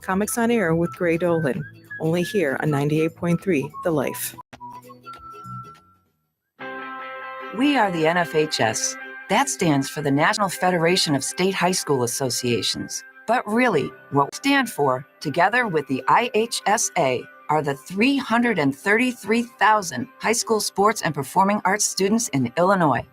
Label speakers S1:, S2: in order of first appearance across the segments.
S1: Comics on Air with Gray Dolan, only here on 98.3 The Life.
S2: We are the NFHS. That stands for the National Federation of State High School Associations. But really, what we stand for, together with the IHSA, are the 333,000 high school sports and performing arts students in Illinois.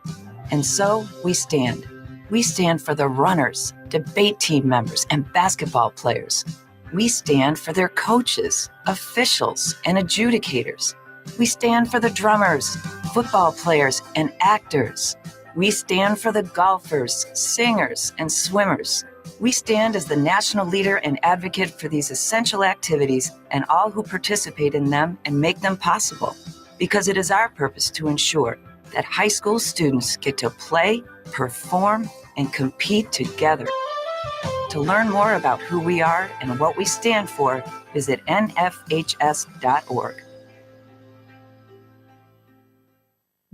S2: And so we stand. We stand for the runners, debate team members, and basketball players. We stand for their coaches, officials, and adjudicators. We stand for the drummers, football players, and actors. We stand for the golfers, singers, and swimmers. We stand as the national leader and advocate for these essential activities and all who participate in them and make them possible, because it is our purpose to ensure that high school students get to play, perform, and compete together. To learn more about who we are and what we stand for, visit nfhs.org.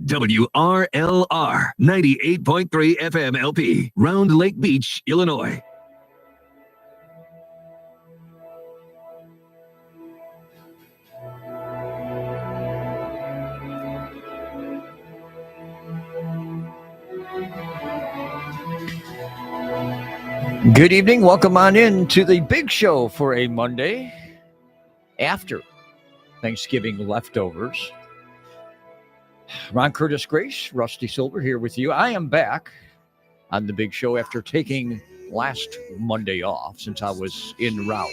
S3: WRLR 98.3 FM LP, Round Lake Beach, Illinois.
S4: Good evening. Welcome on in to the big show for a Monday after Thanksgiving leftovers. Ron Curtis Grace, Rusty Silver here with you. I am back on the big show after taking last Monday off since I was en route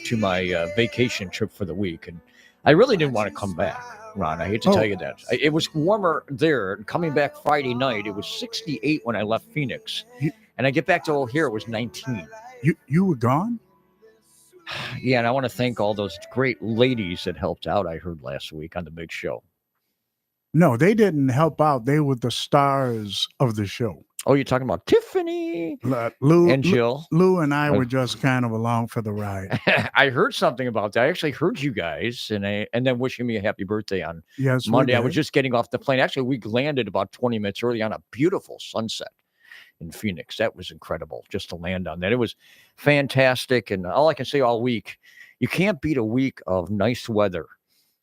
S4: to my vacation trip for the week. And I really didn't want to come back, Ron. I hate to tell you that. It was warmer there. Coming back Friday night, it was 68 when I left Phoenix. And I get back to here, it was 19.
S5: You were gone?
S4: Yeah, and I want to thank all those great ladies that helped out, I heard last week on the big show.
S5: No, they didn't help out. They were the stars of the show.
S4: Oh, you're talking about Tiffany
S5: Lou,
S4: and Jill?
S5: Lou and I were just kind of along for the ride.
S4: I heard something about that. I actually heard you guys and then wishing me a happy birthday on Monday. I was just getting off the plane. Actually, we landed about 20 minutes early on a beautiful sunset in Phoenix. That was incredible just to land on that. It was fantastic. And all I can say all week, you can't beat a week of nice weather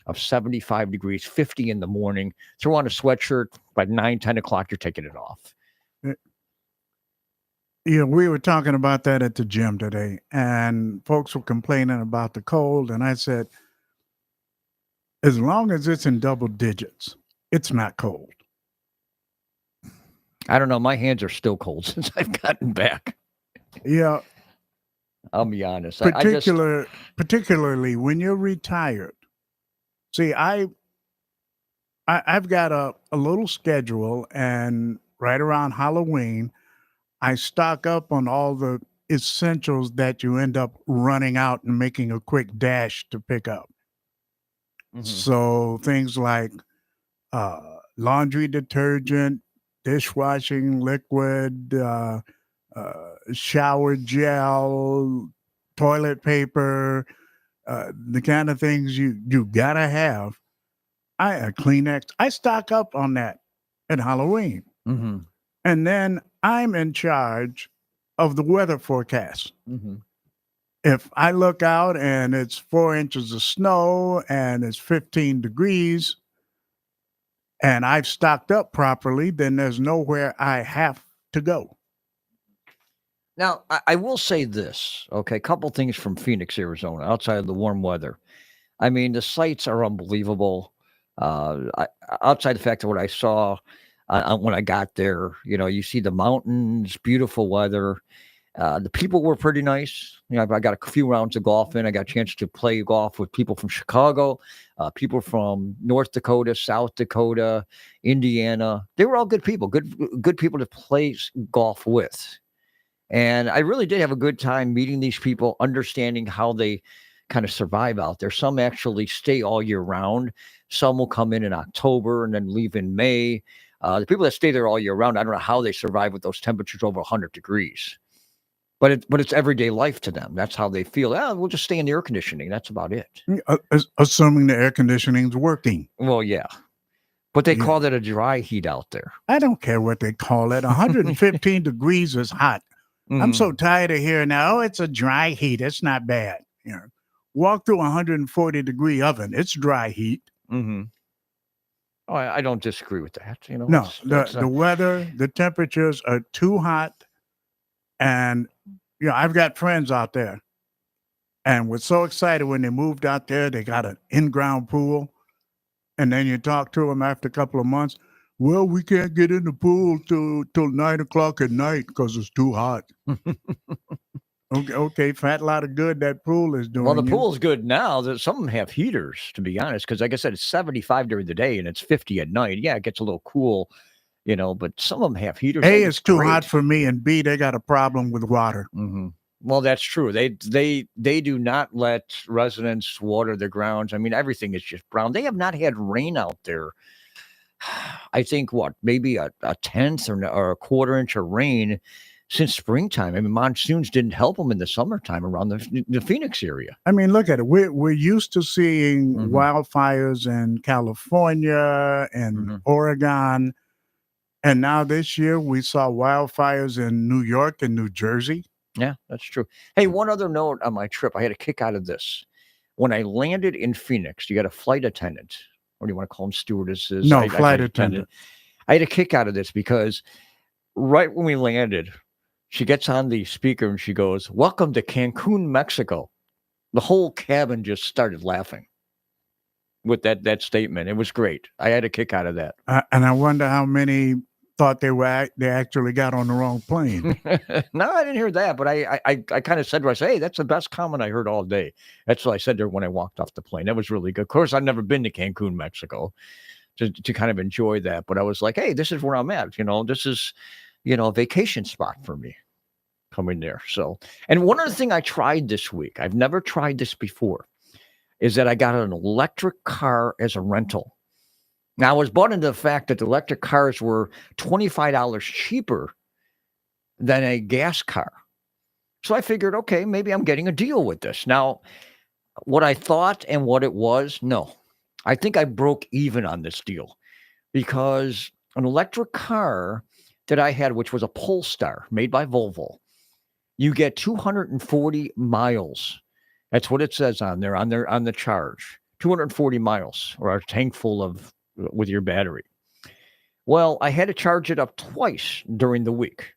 S4: of 75 degrees, 50 in the morning. Throw on a sweatshirt by 9, 10 o'clock, you're taking it off.
S5: Yeah, we were talking about that at the gym today, and folks were complaining about the cold. And I said, as long as it's in double digits, it's not cold.
S4: I don't know. My hands are still cold since I've gotten back.
S5: Yeah.
S4: I'll be honest.
S5: Particularly when you're retired. See, I've got a little schedule, and right around Halloween, I stock up on all the essentials that you end up running out and making a quick dash to pick up. Mm-hmm. So things like laundry detergent, dishwashing liquid, shower gel, toilet paper, the kind of things you gotta have. Kleenex. I stock up on that at Halloween. Mm-hmm. And then I'm in charge of the weather forecast. Mm-hmm. If I look out and it's 4 inches of snow and it's 15 degrees and I've stocked up properly, then there's nowhere I have to go.
S4: Now, I will say this, okay? A couple things from Phoenix, Arizona, outside of the warm weather. I mean, the sights are unbelievable. Outside the fact of what I saw when I got there, you see the mountains, beautiful weather. The people were pretty nice. I got a few rounds of golf in. I got a chance to play golf with people from Chicago, people from North Dakota, South Dakota, Indiana. They were all good people, good people to play golf with. And I really did have a good time meeting these people, understanding how they kind of survive out there. Some actually stay all year round. Some will come in October and then leave in May. The people that stay there all year round, I don't know how they survive with those temperatures over 100 degrees. But it's everyday life to them. That's how they feel. We'll just stay in the air conditioning. That's about it.
S5: Assuming the air conditioning's working.
S4: Well, yeah. But they call that a dry heat out there.
S5: I don't care what they call it. 115 degrees is hot. I'm so
S4: Mhm.
S5: tired of hearing now, oh, it's a dry heat. It's not bad. Walk through a 140-degree oven. It's dry heat.
S4: Mhm. Oh, I don't disagree with that.
S5: No,
S4: It's
S5: the weather, the temperatures are too hot. And, I've got friends out there and was so excited when they moved out there. They got an in-ground pool. And then you talk to them after a couple of months. Well, we can't get in the pool till 9 o'clock at night because it's too hot. Okay, fat lot of good that pool is
S4: Well, the
S5: doing you.
S4: pool's good now. Some of them have heaters, to be honest, because like I said, it's 75 during the day and it's 50 at night. Yeah, it gets a little cool, but some of them have heaters.
S5: A,
S4: And it's
S5: it's too hot
S4: great.
S5: for me, and B, they got a problem with water.
S4: Mhm. Well, that's true. They do not let residents water the grounds. I mean, everything is just brown. They have not had rain out there. I think maybe a tenth or a quarter inch of rain since springtime. I mean, monsoons didn't help them in the summertime around the Phoenix area.
S5: I mean, look at it. We're used to seeing
S4: Mhm.
S5: wildfires in California and
S4: Mhm.
S5: Oregon. And now this year we saw wildfires in New York and New Jersey.
S4: Yeah, that's true. Hey, one other note on my trip. I had a kick out of this. When I landed in Phoenix, you got a flight attendant. What do you want to call them? Stewardesses?
S5: No,
S4: I
S5: flight
S4: say
S5: attendant.
S4: I had a kick out of this because right when we landed, she gets on the speaker and she goes, "Welcome to Cancun, Mexico." The whole cabin just started laughing with that statement. It was great. I had a kick out of that.
S5: And I wonder how many thought they actually got on the wrong plane.
S4: No, I didn't hear that, but I kind of said to her, I said, "Hey, that's the best comment I heard all day." That's what I said to her when I walked off the plane. That was really good. Of course, I've never been to Cancun, Mexico, to kind of enjoy that. But I was like, "Hey, this is where I'm at. This is, a vacation spot for me coming there." So, and one other thing I tried this week, I've never tried this before, is that I got an electric car as a rental. Now, I was bought into the fact that the electric cars were $25 cheaper than a gas car. So I figured, okay, maybe I'm getting a deal with this. Now, what I thought and what it was, no. I think I broke even on this deal because an electric car that I had, which was a Polestar made by Volvo, you get 240 miles. That's what it says on there on the charge. 240 miles or a tank full of with your battery. Well, I had to charge it up twice during the week.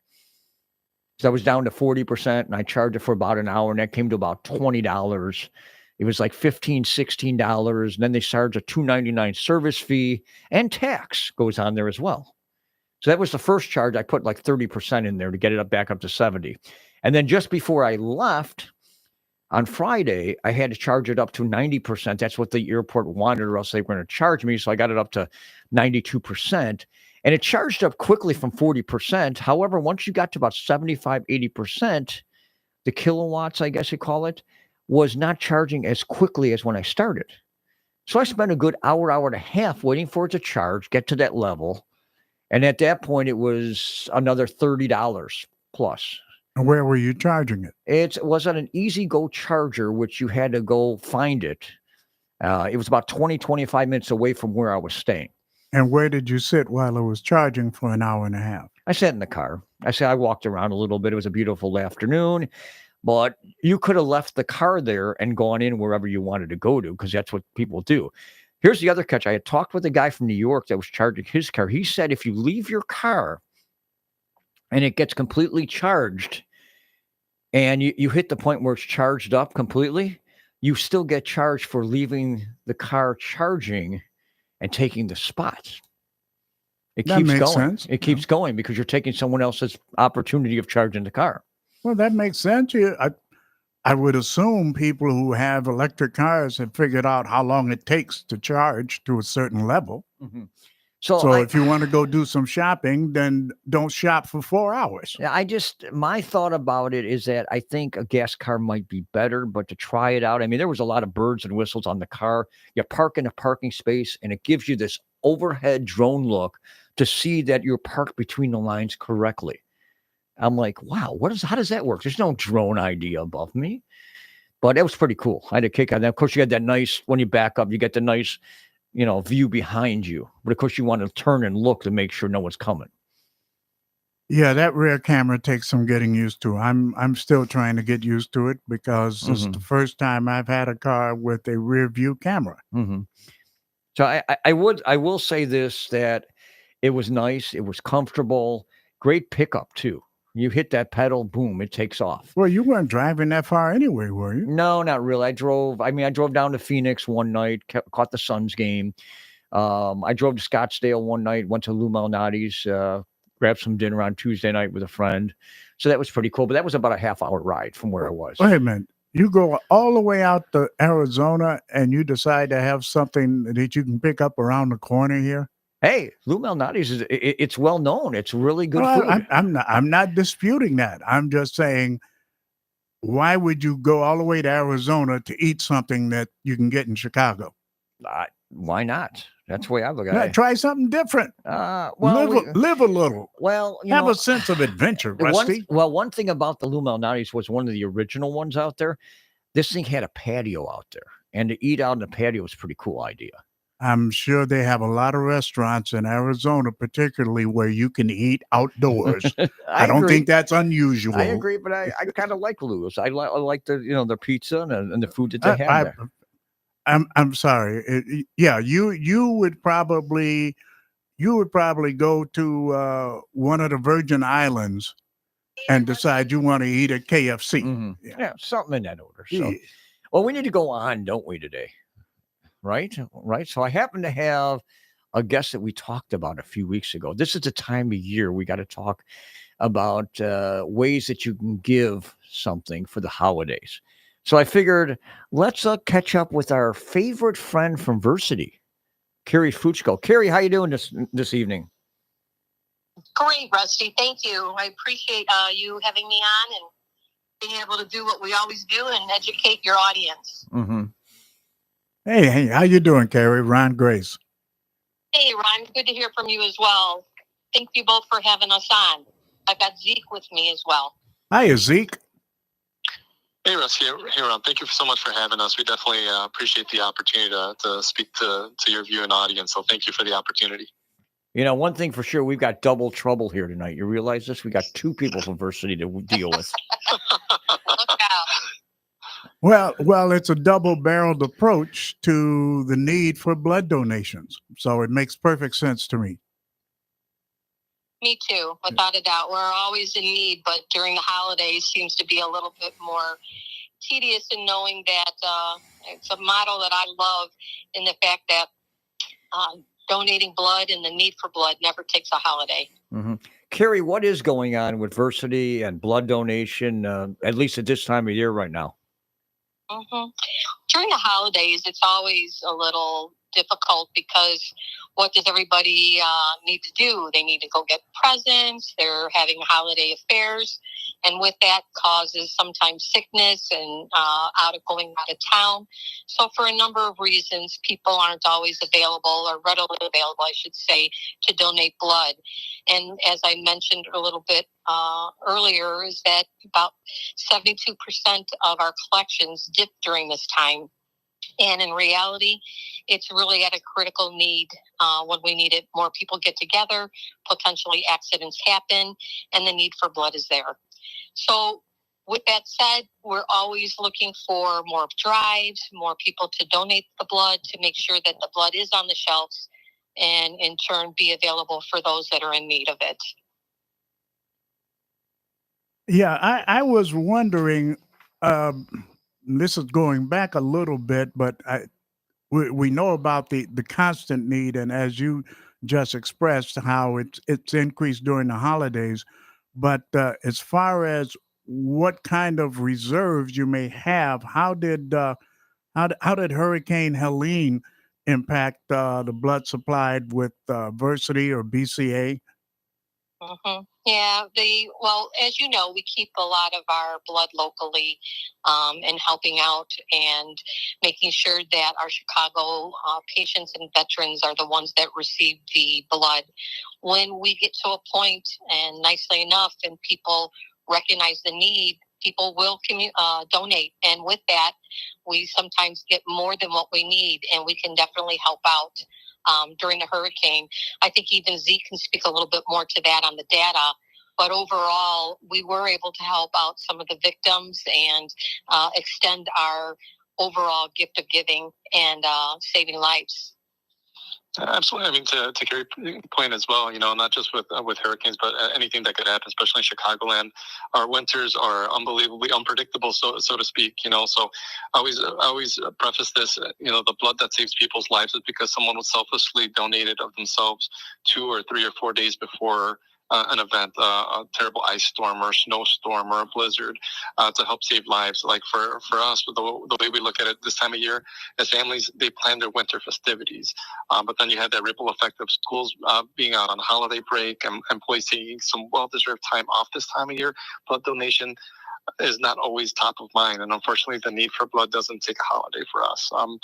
S4: So I was down to 40% and I charged it for about an hour and that came to about $20. It was like $15, $16. And then they charge a $2.99 service fee and tax goes on there as well. So that was the first charge. I put like 30% in there to get it back up to 70. And then just before I left on Friday, I had to charge it up to 90%. That's what the airport wanted, or else they were going to charge me. So I got it up to 92%. And it charged up quickly from 40%. However, once you got to about 75, 80%, the kilowatts, I guess you call it, was not charging as quickly as when I started. So I spent a good hour and a half waiting for it to charge, get to that level. And at that point, it was another $30 plus.
S5: And where were you charging it?
S4: It was on an Easy Go charger, which you had to go find it. It was about 20, 25 minutes away from where I was staying.
S5: And where did you sit while it was charging for an hour and a half?
S4: I sat in the car. I walked around a little bit. It was a beautiful afternoon, but you could have left the car there and gone in wherever you wanted to go to because that's what people do. Here's the other catch. I had talked with a guy from New York that was charging his car. He said if you leave your car and it gets completely charged and you hit the point where it's charged up completely, you still get charged for leaving the car charging and taking the spot. It
S5: That
S4: keeps
S5: makes
S4: going.
S5: sense.
S4: It keeps going because you're taking someone else's opportunity of charging the car.
S5: Well, that makes sense. I would assume people who have electric cars have figured out how long it takes to charge to a certain level.
S4: Mm-hmm.
S5: So if you want to go do some shopping, then don't shop for 4 hours.
S4: My thought about it is that I think a gas car might be better, but to try it out, I mean, there was a lot of birds and whistles on the car. You park in a parking space and it gives you this overhead drone look to see that you're parked between the lines correctly. I'm like, wow, how does that work? There's no drone ID above me, but it was pretty cool. I had a kick out of that. Of course, you had that nice, when you back up, you get the nice, view behind you. But of course, you want to turn and look to make sure no one's coming.
S5: Yeah, that rear camera takes some getting used to. I'm still trying to get used to it because this is the first time I've had a car with a rear view camera.
S4: Mm-hmm. So I will say this, that it was nice, it was comfortable, great pickup too. You hit that pedal, boom, it takes off.
S5: Well, you weren't driving that far anyway, were you?
S4: No, not really. I drove down to Phoenix one night, caught the Suns game. I drove to Scottsdale one night, went to Lou Malnati's, grabbed some dinner on Tuesday night with a friend. So that was pretty cool. But that was about a half-hour ride from where I was.
S5: Wait a minute. You go all the way out to Arizona and you decide to have something that you can pick up around the corner here?
S4: Hey, Lou Malnati's it's well known. It's really good
S5: Well,
S4: food.
S5: I'm not disputing that. I'm just saying, why would you go all the way to Arizona to eat something that you can get in Chicago?
S4: Why not? That's the way I look at
S5: Yeah,
S4: it.
S5: try something different.
S4: Well,
S5: live a little.
S4: Well,
S5: have a sense of adventure, Rusty.
S4: One thing about the Lou Malnati's was one of the original ones out there. This thing had a patio out there, and to eat out in the patio was a pretty cool idea.
S5: I'm sure they have a lot of restaurants in Arizona, particularly where you can eat outdoors. I don't think that's unusual.
S4: I agree, but I kind of like Lou's. I like the their pizza and the food that they have there.
S5: I'm sorry. You would probably go to one of the Virgin Islands and decide you want to eat at KFC.
S4: Mm-hmm. Yeah, something in that order. So, well, we need to go on, don't we, today? Right. So I happen to have a guest that we talked about a few weeks ago. This is the time of year we got to talk about ways that you can give something for the holidays. So I figured let's catch up with our favorite friend from Versity, Carrie Fuchko. Carrie, how you doing this evening?
S6: Great, Rusty. Thank you. I appreciate you having me on and being able to do what we always do and educate your audience.
S4: Mm-hmm.
S5: Hey, how you doing, Carrie? Ron Grace.
S6: Hey, Ron. Good to hear from you as well. Thank you both for having us on. I've got Zeke with me as well.
S5: Hiya, Zeke.
S7: Hey, Russ. Hey, Ron. Thank you so much for having us. We definitely appreciate the opportunity to speak to your viewing audience. So thank you for the opportunity.
S4: You know, one thing for sure, we've got double trouble here tonight. You realize this? We got two people from Versity to deal with.
S6: Look out.
S5: Well, it's a double-barreled approach to the need for blood donations. So it makes perfect sense to me.
S6: Me too, without a doubt. We're always in need, but during the holidays seems to be a little bit more tedious in knowing that it's a motto that I love in the fact that donating blood and the need for blood never takes a holiday.
S4: Mm-hmm. Carrie, what is going on with Versity and blood donation, at least at this time of year right now?
S6: Mm-hmm. During the holidays, it's always a little difficult because what does everybody need to do? They need to go get presents. They're having holiday affairs. And with that causes sometimes sickness and going out of town. So for a number of reasons, people aren't always available or readily available, I should say, to donate blood. And as I mentioned a little bit earlier, is that about 72% of our collections dip during this time. And in reality, it's really at a critical need when we need it. More people get together, potentially accidents happen, and the need for blood is there. So with that said, we're always looking for more drives, more people to donate the blood to make sure that the blood is on the shelves and in turn be available for those that are in need of it.
S5: Yeah, I was wondering, this is going back a little bit, but we know about the constant need, and as you just expressed, how it's increased during the holidays. But as far as what kind of reserves you may have, how did Hurricane Helene impact the blood supplied with Versity or BCA?
S6: Mm-hmm. Yeah, as you know, we keep a lot of our blood locally and helping out and making sure that our Chicago patients and veterans are the ones that receive the blood. When we get to a point, and nicely enough, and people recognize the need, people will donate. And with that, we sometimes get more than what we need, and we can definitely help out. During the hurricane. I think even Zeke can speak a little bit more to that on the data. But overall, we were able to help out some of the victims and extend our overall gift of giving and saving lives.
S7: Absolutely. I mean, to Gary's point as well, not just with hurricanes, but anything that could happen, especially in Chicagoland. Our winters are unbelievably unpredictable, so to speak. So I always preface this. The blood that saves people's lives is because someone was selflessly donated of themselves 2 or 3 or 4 days before an event, a terrible ice storm or a snowstorm or a blizzard, to help save lives. Like for us, the way we look at it this time of year, as families, they plan their winter festivities. But then you have that ripple effect of schools being out on holiday break and employees taking some well-deserved time off this time of year. Blood donation is not always top of mind. And unfortunately, the need for blood doesn't take a holiday for us. From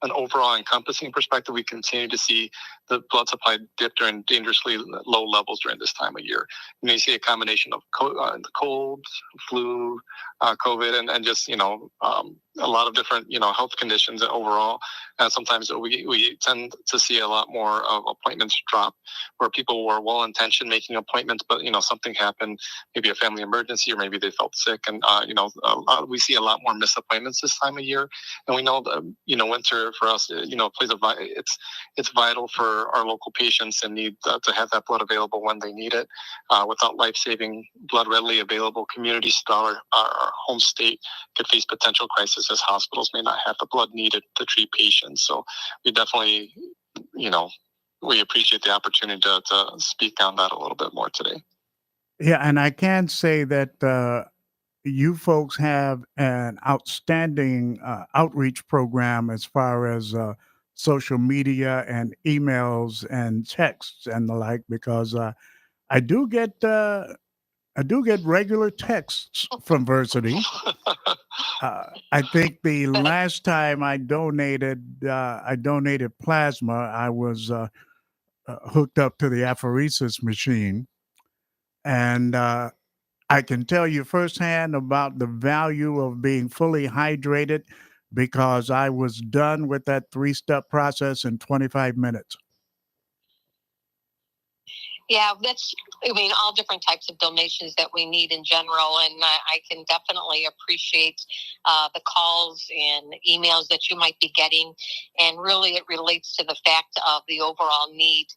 S7: an overall encompassing perspective, we continue to see the blood supply dip during dangerously low levels during this time of year. You see a combination of the cold, flu, COVID, and just a lot of different health conditions overall. And sometimes we tend to see a lot more of appointments drop, where people were well intentioned making appointments, but something happened, maybe a family emergency, or maybe they felt sick, and we see a lot more missed appointments this time of year. And we know that winter for us, plays it's vital for our local patients and need to have that blood available when they need it. Without life-saving blood readily available, communities throughout our home state could face potential crisis, as hospitals may not have the blood needed to treat patients. So we definitely, we appreciate the opportunity to speak on that a little bit more today.
S5: Yeah, and I can say that you folks have an outstanding outreach program as far as social media and emails and texts and the like, because I do get regular texts from Versity. I think the last time I donated plasma, I was hooked up to the apheresis machine, and I can tell you firsthand about the value of being fully hydrated, because I was done with that 3-step process in 25 minutes.
S6: Yeah, all different types of donations that we need in general. And I can definitely appreciate the calls and emails that you might be getting. And really, it relates to the fact of the overall need.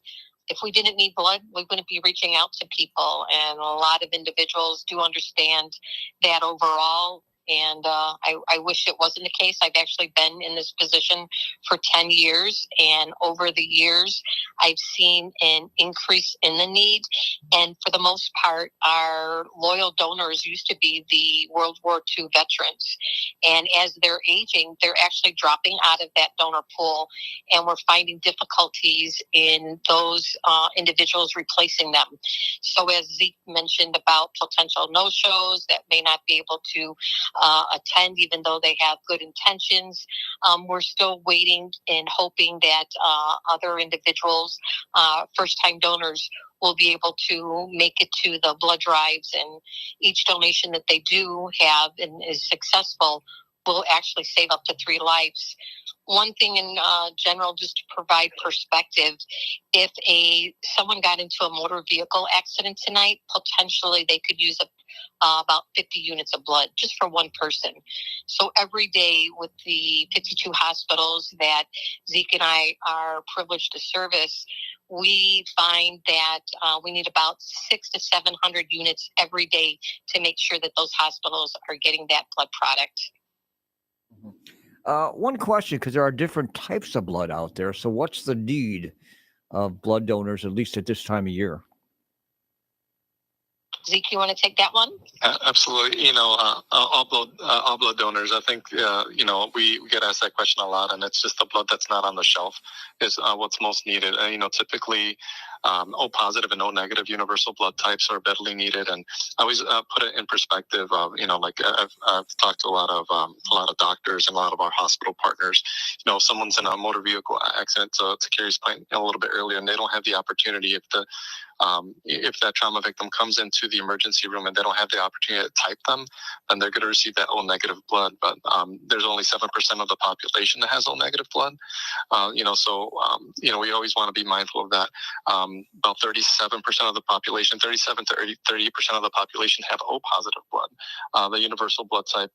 S6: If we didn't need blood, we wouldn't be reaching out to people. And a lot of individuals do understand that overall. And I wish it wasn't the case. I've actually been in this position for 10 years. And over the years, I've seen an increase in the need. And for the most part, our loyal donors used to be the World War II veterans. And as they're aging, they're actually dropping out of that donor pool. And we're finding difficulties in those individuals replacing them. So as Zeke mentioned about potential no-shows that may not be able to attend, even though they have good intentions. We're still waiting and hoping that other individuals, first-time donors, will be able to make it to the blood drives, and each donation that they do have and is successful will actually save up to 3 lives. One thing in general, just to provide perspective, if someone got into a motor vehicle accident tonight, potentially they could use about 50 units of blood just for one person. So every day with the 52 hospitals that Zeke and I are privileged to service, we find that we need about 600 to 700 units every day to make sure that those hospitals are getting that blood product.
S4: One question, because there are different types of blood out there. So what's the need of blood donors, at least at this time of year?
S6: Zeke, you want to take that one?
S7: Absolutely. All blood donors, I think, we get asked that question a lot, and it's just the blood that's not on the shelf is what's most needed. Typically, O positive and O negative universal blood types are badly needed. And I always put it in perspective of, like I've talked to a lot of doctors and a lot of our hospital partners. If someone's in a motor vehicle accident, to Carrie's point a little bit earlier, and they don't have the opportunity, if that trauma victim comes into the emergency room and they don't have the opportunity to type them, then they're going to receive that O negative blood. But there's only 7% of the population that has O negative blood. We always want to be mindful of that. about 37% of the population, 37 to 30% of the population have O positive blood. The universal blood type,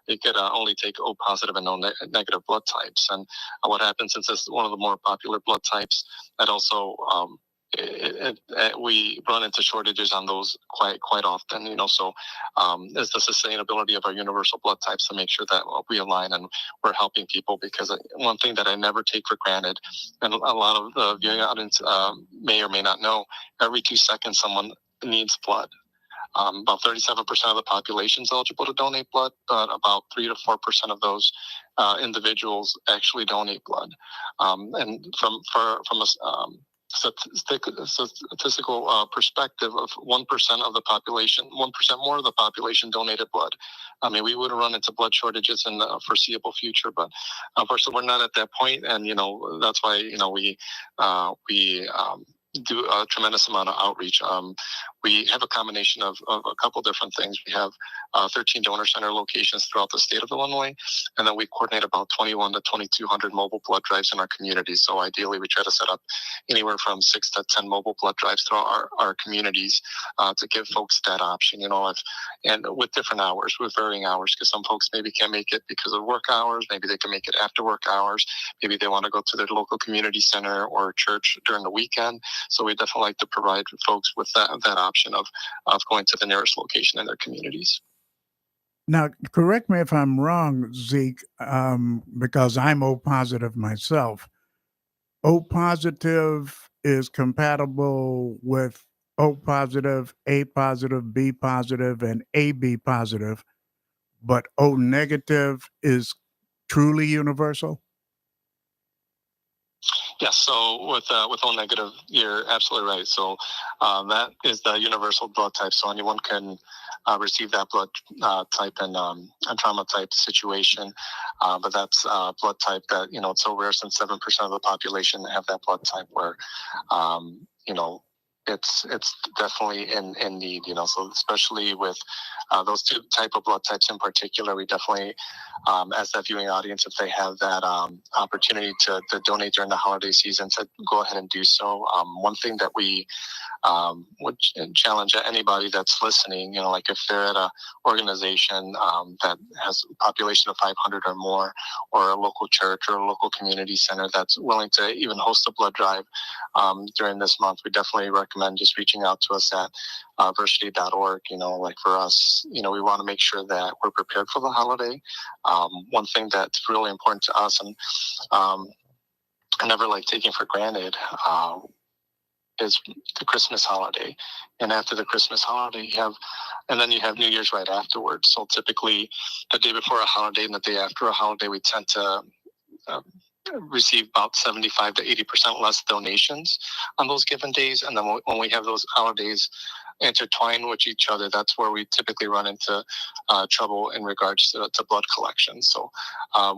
S7: you could only take O positive and no negative blood types. And what happens, since it's one of the more popular blood types, that also we run into shortages on those quite often, so is the sustainability of our universal blood types to make sure that we align and we're helping people. Because one thing that I never take for granted, and a lot of the viewing audience may or may not know, every 2 seconds someone needs blood. About 37% of the population is eligible to donate blood, but about 3 to 4% of those individuals actually donate blood. And from a statistical perspective of 1% of the population, 1% more of the population donated blood. I mean, we would run into blood shortages in the foreseeable future, but unfortunately, we're not at that point, and that's why we do a tremendous amount of outreach. We have a combination of a couple different things. We have 13 donor center locations throughout the state of Illinois, and then we coordinate about 21 to 2,200 mobile blood drives in our communities. So ideally, we try to set up anywhere from 6 to 10 mobile blood drives throughout our communities to give folks that option. And with different hours, with varying hours, because some folks maybe can't make it because of work hours. Maybe they can make it after work hours. Maybe they want to go to their local community center or church during the weekend. So we definitely like to provide folks with that option of going to the nearest location in their communities.
S5: Now, correct me if I'm wrong, Zeke, because I'm O positive myself. O positive is compatible with O positive, A positive, B positive, and AB positive, but O negative is truly universal?
S7: Yes, so with O negative, you're absolutely right. So that is the universal blood type. So anyone can receive that blood type in a trauma type situation. But that's blood type that, it's so rare, since 7% of the population have that blood type, where, it's definitely in need, so especially with those two type of blood types in particular, we definitely, as that viewing audience, if they have that opportunity to donate during the holiday season, to go ahead and do so. One thing that we would challenge anybody that's listening, like if they're at a organization that has a population of 500 or more, or a local church or a local community center that's willing to even host a blood drive during this month, we definitely recommend just reaching out to us at versity.org. Like for us, we want to make sure that we're prepared for the holiday. One thing that's really important to us, and I never like taking for granted, is the Christmas holiday. And after the Christmas holiday, you have New Year's right afterwards. So typically the day before a holiday and the day after a holiday, we tend to receive about 75 to 80% less donations on those given days. And then when we have those holidays intertwined with each other, that's where we typically run into trouble in regards to blood collection. So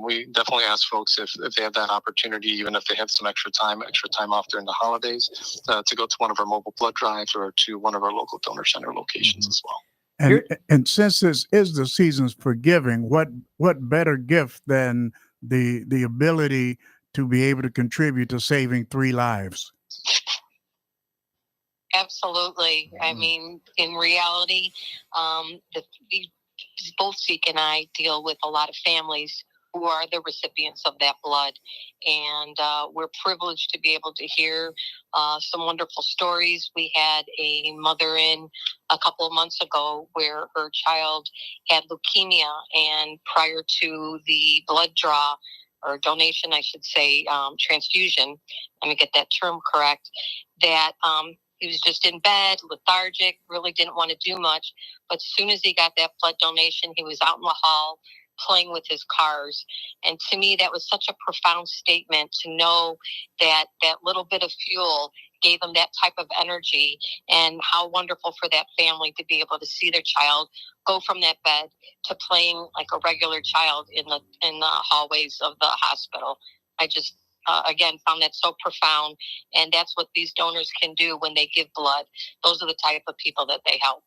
S7: we definitely ask folks, if they have that opportunity, even if they have some extra time off during the holidays, to go to one of our mobile blood drives or to one of our local donor center locations as well.
S5: And since this is the seasons for giving, what better gift than the ability to be able to contribute to saving 3 lives?
S6: Absolutely. I mean, in reality, both Zeke and I deal with a lot of families who are the recipients of that blood. And we're privileged to be able to hear some wonderful stories. We had a mother in a couple of months ago where her child had leukemia, and prior to the blood draw, or donation, I should say, transfusion, let me get that term correct, that he was just in bed, lethargic, really didn't want to do much. But as soon as he got that blood donation, he was out in the hall playing with his cars. And to me, that was such a profound statement, to know that that little bit of fuel gave them that type of energy, and how wonderful for that family to be able to see their child go from that bed to playing like a regular child in the hallways of the hospital. I just again found that so profound, and that's what these donors can do when they give blood. Those are the type of people that they help.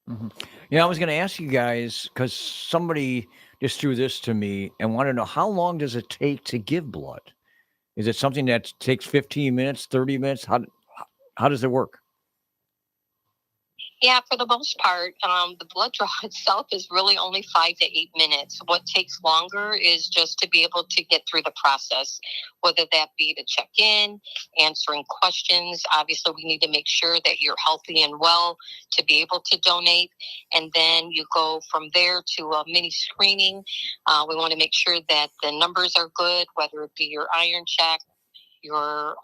S4: Mm-hmm. Yeah, I was going to ask you guys, because somebody just threw this to me and wanted to know, how long does it take to give blood? Is it something that takes 15 minutes, 30 minutes? How does it work?
S6: Yeah, for the most part, the blood draw itself is really only 5 to 8 minutes. What takes longer is just to be able to get through the process, whether that be to check in, answering questions. Obviously, we need to make sure that you're healthy and well to be able to donate. And then you go from there to a mini screening. We want to make sure that the numbers are good, whether it be your iron check, your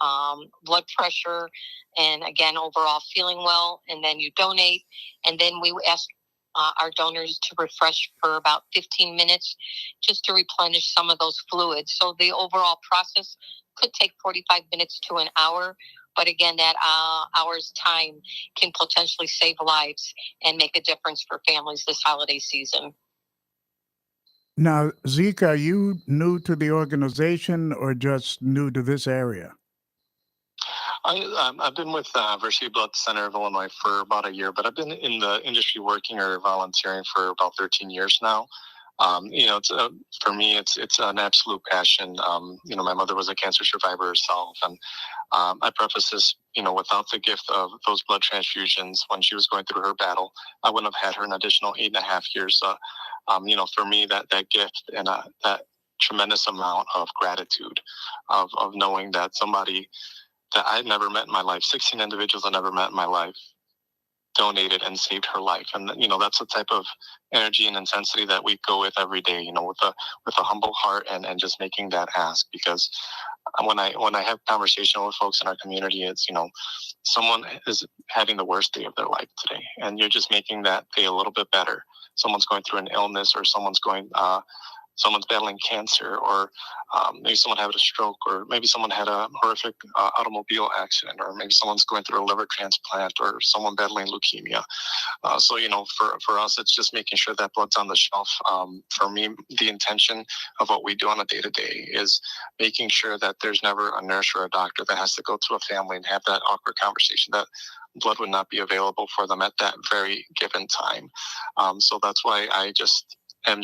S6: blood pressure, and again, overall feeling well. And then you donate. And then we ask our donors to refresh for about 15 minutes just to replenish some of those fluids. So the overall process could take 45 minutes to an hour. But again, that hour's time can potentially save lives and make a difference for families this holiday season.
S5: Now, Zeke, are you new to the organization or just new to this area?
S7: I've been with Versity Blood Center of Illinois for about a year, but I've been in the industry working or volunteering for about 13 years now. It's for me, it's an absolute passion. My mother was a cancer survivor herself, and I preface this, without the gift of those blood transfusions when she was going through her battle, I wouldn't have had her an additional 8.5 years. For me, that gift and that tremendous amount of gratitude of knowing that somebody that I'd never met in my life, 16 individuals I never met in my life, donated and saved her life. And that's the type of energy and intensity that we go with every day, with a humble heart and just making that ask. Because when I have conversation with folks in our community, it's someone is having the worst day of their life today, and you're just making that day a little bit better. Someone's going through an illness, or someone's battling cancer, or maybe someone had a stroke, or maybe someone had a horrific automobile accident, or maybe someone's going through a liver transplant, or someone battling leukemia. So for us, it's just making sure that blood's on the shelf. For me, the intention of what we do on a day-to-day is making sure that there's never a nurse or a doctor that has to go to a family and have that awkward conversation that blood would not be available for them at that very given time. So that's why I am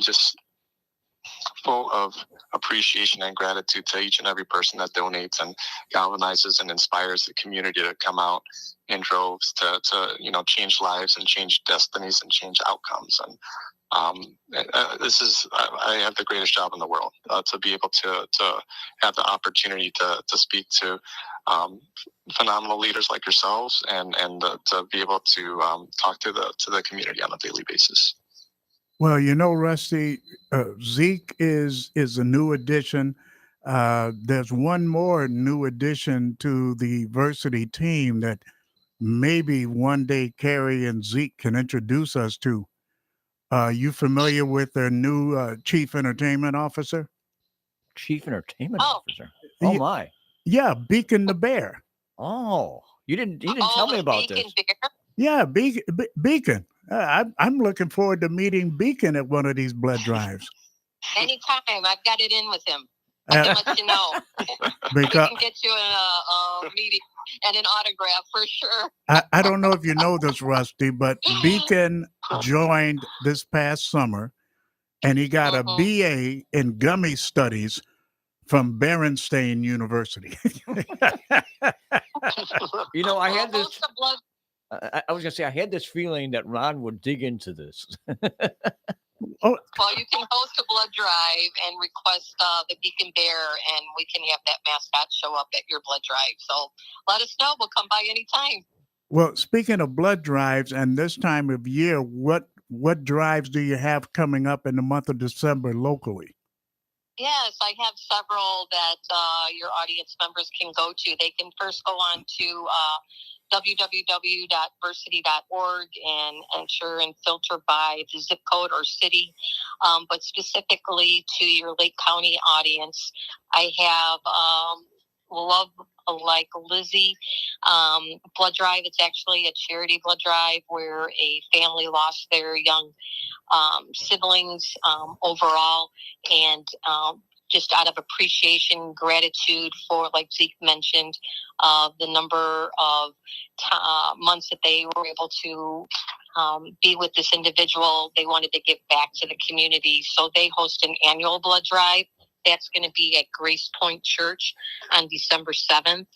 S7: full of appreciation and gratitude to each and every person that donates and galvanizes and inspires the community to come out in droves to change lives and change destinies and change outcomes. And I have the greatest job in the world to be able to have the opportunity to speak to phenomenal leaders like yourselves and to be able to talk to the community on a daily basis.
S5: Well, Rusty, Zeke is a new addition. There's one more new addition to the Versity team that maybe one day Carrie and Zeke can introduce us to. You familiar with their new chief entertainment officer?
S4: Chief entertainment officer. Oh my.
S5: Yeah, Beacon the Bear.
S4: Oh, you didn't tell me about
S6: Beacon
S4: this.
S6: Bear?
S5: Yeah, Beacon. I'm looking forward to meeting Beacon at one of these blood drives.
S6: Anytime. I've got it in with him. I can let you know. We
S5: Because
S6: can get you a meeting and an autograph for sure.
S5: I don't know if you know this, Rusty, but Beacon joined this past summer, and he got a BA in gummy studies from Berenstain University.
S4: I had this. I was going to say, I had this feeling that Ron would dig into this.
S5: Oh,
S6: Well, you can host a blood drive and request the Beacon Bear, and we can have that mascot show up at your blood drive. So let us know. We'll come by anytime.
S5: well, speaking of blood drives, and this time of year, what drives do you have coming up in the month of December locally?
S6: Yes, I have several that your audience members can go to. They can first go on to www.versity.org and ensure and filter by the zip code or city. But specifically to your Lake County audience, I have Love Like Lizzie blood drive. It's actually a charity blood drive where a family lost their young siblings overall, and just out of appreciation, gratitude for, like Zeke mentioned, the number of months that they were able to be with this individual. They wanted to give back to the community, so they host an annual blood drive That's going to be at Grace Point Church on December 7th.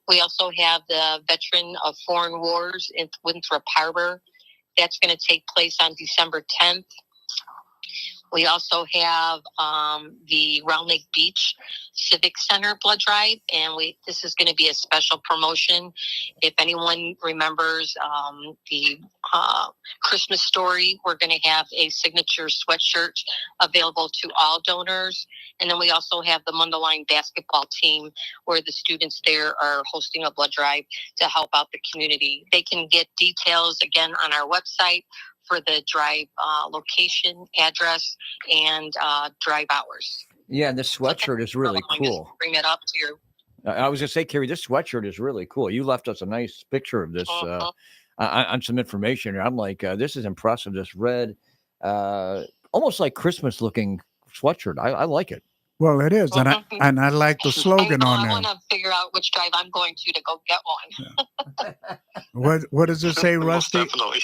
S6: We also have the Veteran of Foreign Wars in Winthrop Harbor. That's going to take place on December 10th. We also have the Round Lake Beach Civic Center blood drive, and this is going to be a special promotion. If anyone remembers the Christmas Story, we're going to have a signature sweatshirt available to all donors. And then we also have the Mundelein basketball team, where the students there are hosting a blood drive to help out the community. They can get details again on our website for the drive location, address, and drive hours.
S4: Yeah, and this sweatshirt is really cool.
S6: Bring it up to you.
S4: I was going to say, Carrie, this sweatshirt is really cool. You left us a nice picture of this on some information. I'm like, this is impressive. This red, almost like Christmas looking sweatshirt. I like it.
S5: Well, it is, and I like the slogan on there.
S6: I want to figure out which drive I'm going to go get one.
S5: What does it say,
S7: Most
S5: Rusty?
S7: definitely.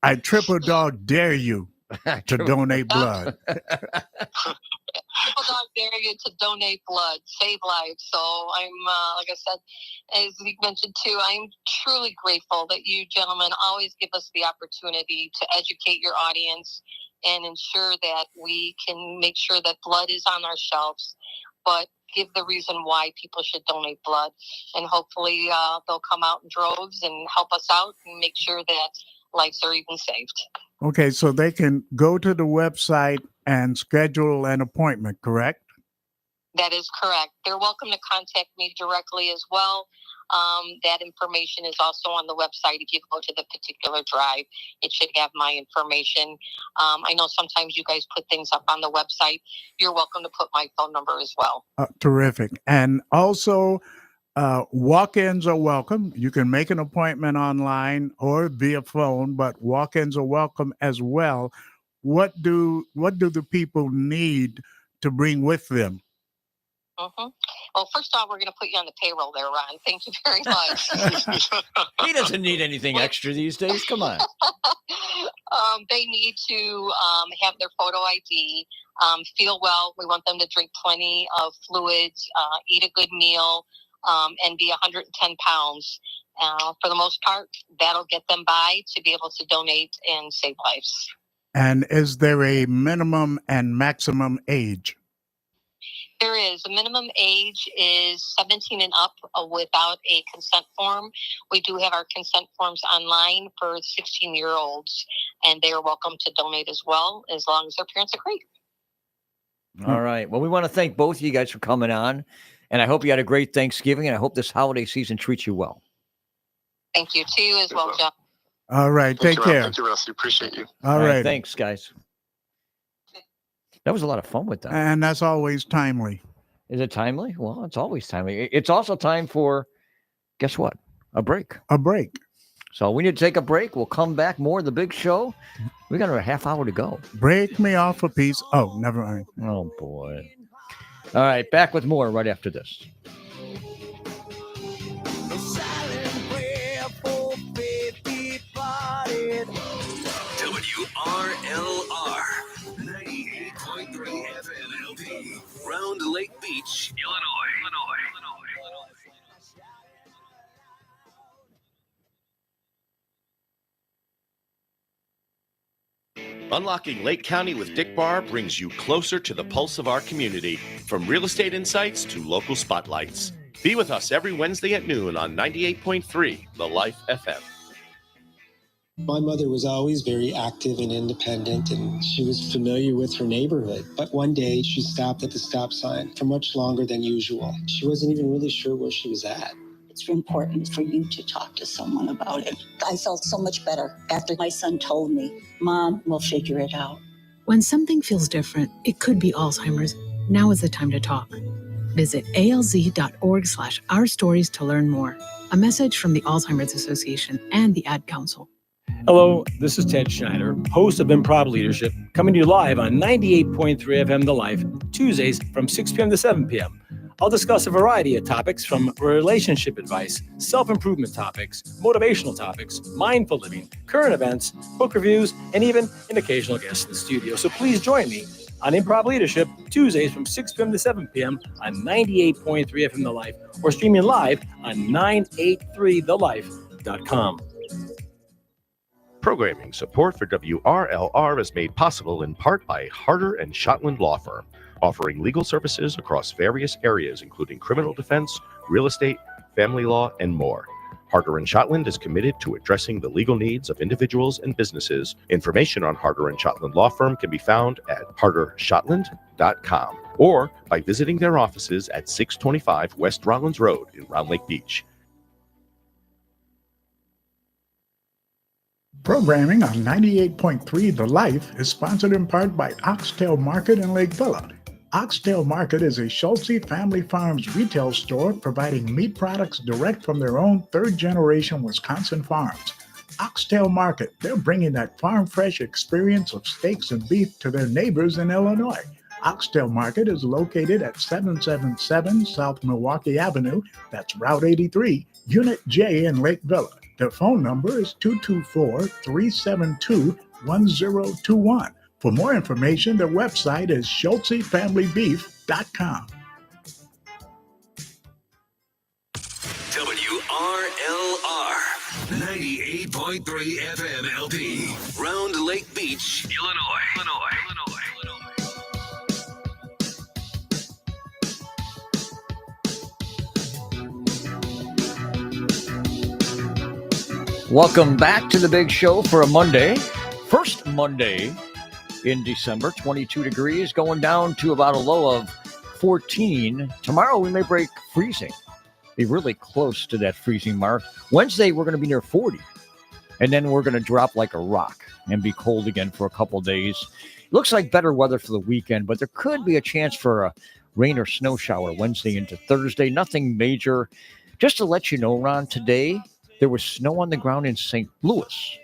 S5: I triple dog dare you to donate blood.
S6: Triple dog dare you to donate blood, save lives. So I'm, like I said, as you mentioned too, I'm truly grateful that you gentlemen always give us the opportunity to educate your audience and ensure that we can make sure that blood is on our shelves, but give the reason why people should donate blood. And hopefully they'll come out in droves and help us out and make sure that lives are even saved.
S5: Okay, so they can go to the website and schedule an appointment, correct?
S6: That is correct. They're welcome to contact me directly as well. That information is also on the website. If you go to the particular drive, it should have my information. I know sometimes you guys put things up on the website. You're welcome to put my phone number as well.
S5: Terrific. And also, walk-ins are welcome. You can make an appointment online or via phone, but walk-ins are welcome as well. What do the people need to bring with them?
S6: Mm-hmm. Well, first off, we're going to put you on the payroll there, Ron. Thank you very much.
S4: He doesn't need anything extra these days. Come on.
S6: They need to have their photo ID, feel well. We want them to drink plenty of fluids, eat a good meal, and be 110 pounds. For the most part, that'll get them by to be able to donate and save lives. And
S5: is there a minimum and maximum age?
S6: There is. The minimum age is 17 and up without a consent form. We do have our consent forms online for 16-year-olds, and they are welcome to donate as well, as long as their parents agree.
S4: All right. Well, we want to thank both of you guys for coming on, and I hope you had a great Thanksgiving, and I hope this holiday season treats you well.
S6: Thank you, too, as well, John.
S5: All right. Take care.
S7: Thank you, Rusty. Appreciate you.
S5: All right.
S4: Thanks, guys. That was a lot of fun with that.
S5: And that's always timely.
S4: Is it timely? Well, it's always timely. It's also time for, guess what? A break.
S5: A break.
S4: So we need to take a break. We'll come back more of the big show. We got a half hour to go.
S5: Break me off a piece. Oh, never mind.
S4: Oh, boy. All right. Back with more right after this.
S3: WRLR 98.3 FM LP, Round Lake Beach, Illinois.
S8: Unlocking Lake County with Dick Barr brings you closer to the pulse of our community, from real estate insights to local spotlights. Be with us every Wednesday at noon on 98.3 The Life FM.
S9: My mother was always very active and independent, and she was familiar with her neighborhood. But one day she stopped at the stop sign for much longer than usual. She wasn't even really sure where she was at.
S10: It's important for you to talk to someone about it. I felt so much better after my son told me, Mom, we'll figure it out.
S11: When something feels different, it could be Alzheimer's. Now is the time to talk. Visit alz.org/ourstories to learn more. A message from the Alzheimer's Association and the Ad Council.
S12: Hello, this is Ted Schneider, host of Improv Leadership, coming to you live on 98.3 FM The Life, Tuesdays from 6 p.m. to 7 p.m. I'll discuss a variety of topics from relationship advice, self-improvement topics, motivational topics, mindful living, current events, book reviews, and even an occasional guest in the studio. So please join me on Improv Leadership, Tuesdays from 6 p.m. to 7 p.m. on 98.3 FM The Life, or streaming live on 983thelife.com.
S8: Programming support for WRLR is made possible in part by Harder and Shotland Law Firm, offering legal services across various areas, including criminal defense, real estate, family law, and more. Harder and Shotland is committed to addressing the legal needs of individuals and businesses. Information on Harder and Shotland Law Firm can be found at hardershotland.com or by visiting their offices at 625 West Rollins Road in Round Lake Beach.
S5: Programming on 98.3 The Life is sponsored in part by Oxtail Market in Lake Villa. Oxtail Market is a Schultze Family Farms retail store providing meat products direct from their own third-generation Wisconsin farms. Oxtail Market, they're bringing that farm-fresh experience of steaks and beef to their neighbors in Illinois. Oxtail Market is located at 777 South Milwaukee Avenue, that's Route 83, Unit J in Lake Villa. Their phone number is 224-372-1021. For more information, their website is schultzefamilybeef.com.
S3: WRLR 98.3 FM LP, Round Lake Beach, Illinois.
S4: Welcome back to the big show for a Monday. First Monday in December, 22 degrees, going down to about a low of 14. Tomorrow we may break freezing, be really close to that freezing mark. Wednesday we're going to be near 40, and then we're going to drop like a rock and be cold again for a couple days. Looks like better weather for the weekend, but there could be a chance for a rain or snow shower Wednesday into Thursday. Nothing major. Just to let you know, Ron, today there was snow on the ground in St. Louis,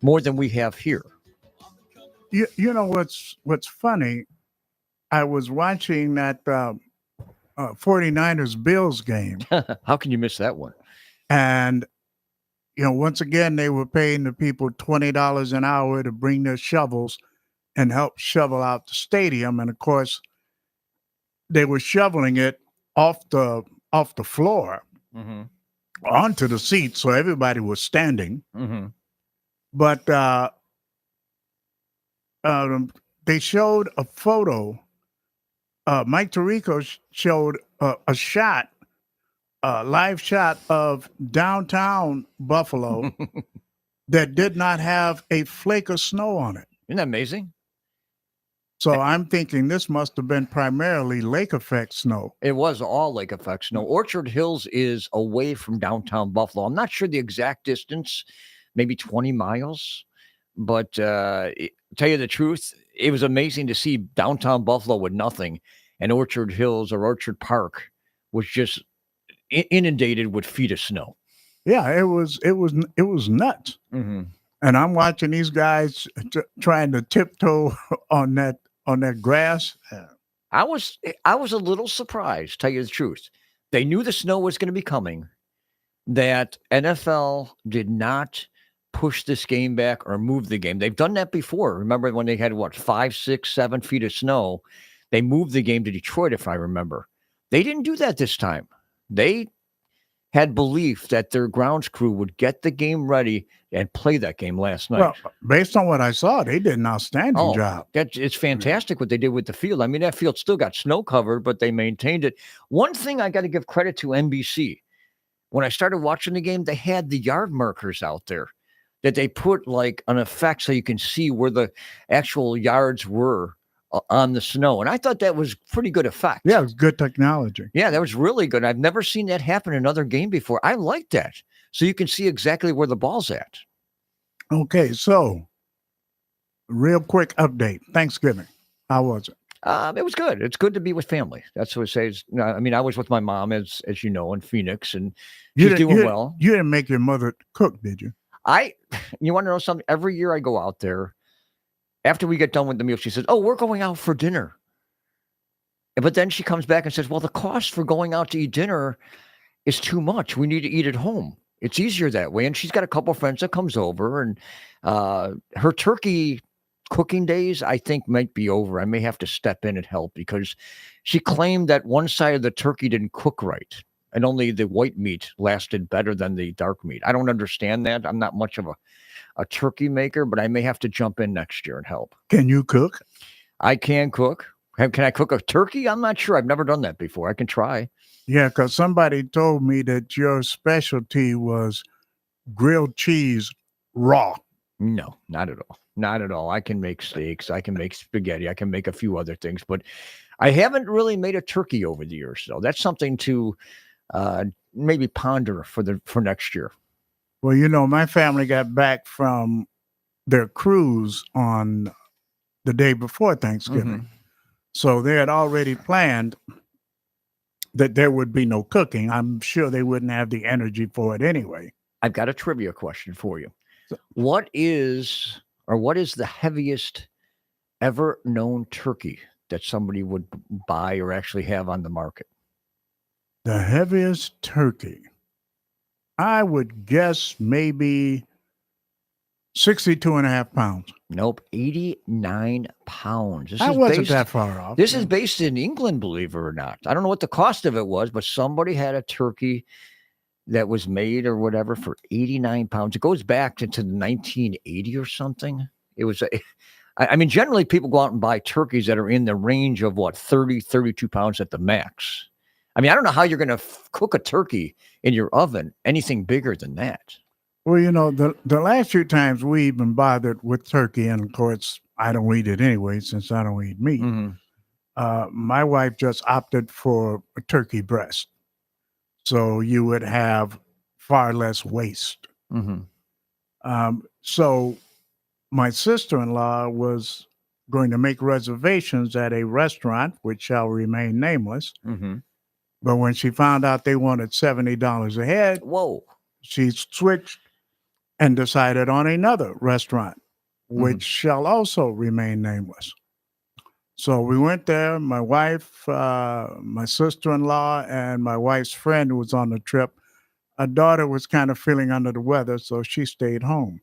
S4: more than we have here.
S5: You know what's funny? I was watching that 49ers Bills game.
S4: How can you miss that one?
S5: And, once again, they were paying the people $20 an hour to bring their shovels and help shovel out the stadium. And, of course, they were shoveling it off the floor onto the seats, so everybody was standing. But they showed a photo. Mike Tirico showed a live shot of downtown Buffalo that did not have a flake of snow on it.
S4: Isn't that amazing?
S5: So I'm thinking this must have been primarily lake effect snow.
S4: It was all lake effect snow. Orchard Hills is away from downtown Buffalo. I'm not sure the exact distance, maybe 20 miles. But tell you the truth, it was amazing to see downtown Buffalo with nothing, and Orchard Hills or Orchard Park was just inundated with feet of snow.
S5: Yeah, it was nuts. And I'm watching these guys trying to tiptoe on that grass.
S4: I was a little surprised, tell you the truth. They knew the snow was going to be coming, that NFL did not push this game back or move the game. They've done that before. Remember when they had 5, 6, 7 feet of snow? They moved the game to Detroit, if I remember. They didn't do that this time. They had belief that their grounds crew would get the game ready and play that game last night.
S5: Well, based on what I saw, they did an outstanding job.
S4: It's fantastic what they did with the field. I mean, that field still got snow covered, but they maintained it. One thing I got to give credit to NBC. When I started watching the game, they had the yard markers out there that they put like an effect so you can see where the actual yards were on the snow. And I thought that was pretty good effect.
S5: Yeah, it was good technology.
S4: Yeah, that was really good. I've never seen that happen in another game before. I like that. So you can see exactly where the ball's at.
S5: Okay, so real quick update. Thanksgiving. How was it?
S4: It was good. It's good to be with family. That's what it says. I mean, I was with my mom, as you know, in Phoenix, and she's doing well.
S5: You didn't make your mother cook, did you?
S4: You want to know something? Every year I go out there, after we get done with the meal, she says, "Oh, we're going out for dinner." But then she comes back and says, "Well, the cost for going out to eat dinner is too much. We need to eat at home. It's easier that way." And she's got a couple of friends that comes over, and her turkey cooking days, I think, might be over. I may have to step in and help because she claimed that one side of the turkey didn't cook right and only the white meat lasted better than the dark meat. I don't understand that. I'm not much of a turkey maker, but I may have to jump in next year and help.
S5: Can you cook?
S4: I can cook. Can I cook a turkey? I'm not sure. I've never done that before. I can try.
S5: Yeah, because somebody told me that your specialty was grilled cheese raw.
S4: No, not at all. Not at all. I can make steaks. I can make spaghetti. I can make a few other things, but I haven't really made a turkey over the years. So that's something to maybe ponder for next year.
S5: Well, you know, my family got back from their cruise on the day before Thanksgiving.
S4: Mhm.
S5: So they had already planned that there would be no cooking. I'm sure they wouldn't have the energy for it anyway.
S4: I've got a trivia question for you. What is the heaviest ever known turkey that somebody would buy or actually have on the market?
S5: The heaviest turkey, I would guess maybe 62 and a half pounds.
S4: Nope, 89 pounds.
S5: I wasn't that far off.
S4: This is based in England, believe it or not. I don't know what the cost of it was, but somebody had a turkey that was made or whatever for 89 pounds. It goes back to 1980 or something. It was, I mean, generally people go out and buy turkeys that are in the range of 30, 32 pounds at the max. I mean, I don't know how you're going to cook a turkey in your oven, anything bigger than that.
S5: Well, you know, the last few times we even bothered with turkey, and of course, I don't eat it anyway since I don't eat meat.
S4: Mm-hmm.
S5: My wife just opted for a turkey breast. So you would have far less waste.
S4: Mm-hmm.
S5: So my sister-in-law was going to make reservations at a restaurant, which shall remain nameless.
S4: Mm-hmm.
S5: But when she found out they wanted $70 a head,
S4: whoa,
S5: she switched and decided on another restaurant, which shall also remain nameless. So we went there, my wife, my sister-in-law, and my wife's friend who was on the trip. Our daughter was kind of feeling under the weather, so she stayed home.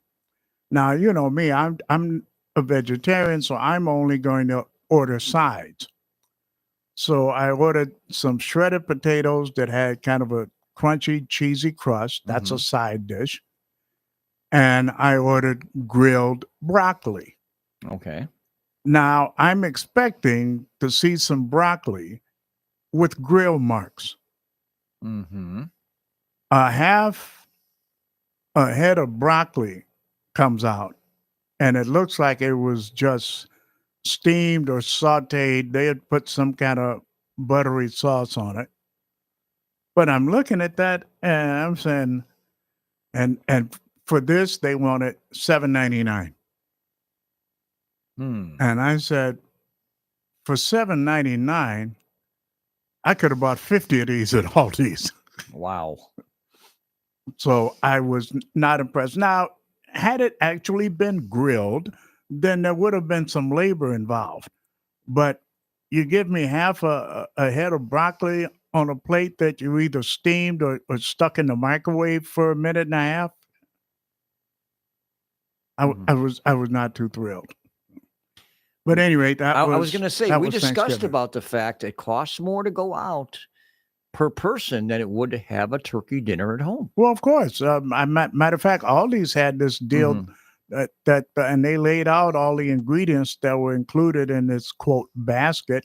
S5: Now, you know me, I'm a vegetarian, so I'm only going to order sides. So I ordered some shredded potatoes that had kind of a crunchy, cheesy crust. That's a side dish. And I ordered grilled broccoli.
S4: Okay.
S5: Now, I'm expecting to see some broccoli with grill marks.
S4: Mm-hmm.
S5: Half a head of broccoli comes out, and it looks like it was just steamed or sauteed. They had put some kind of buttery sauce on it. But I'm looking at that, and I'm saying, and for this, they wanted $7.99. And I said, for $7.99, I could have bought 50 of these at Aldi's.
S4: Wow.
S5: So I was not impressed. Now, had it actually been grilled, then there would have been some labor involved. But you give me half a head of broccoli on a plate that you either steamed or stuck in the microwave for a minute and a half. I was not too thrilled. But anyway,
S4: I was going to say, we discussed about the fact it costs more to go out per person than it would to have a turkey dinner at home.
S5: Well, of course. Matter of fact, Aldi's had this deal that and they laid out all the ingredients that were included in this quote basket.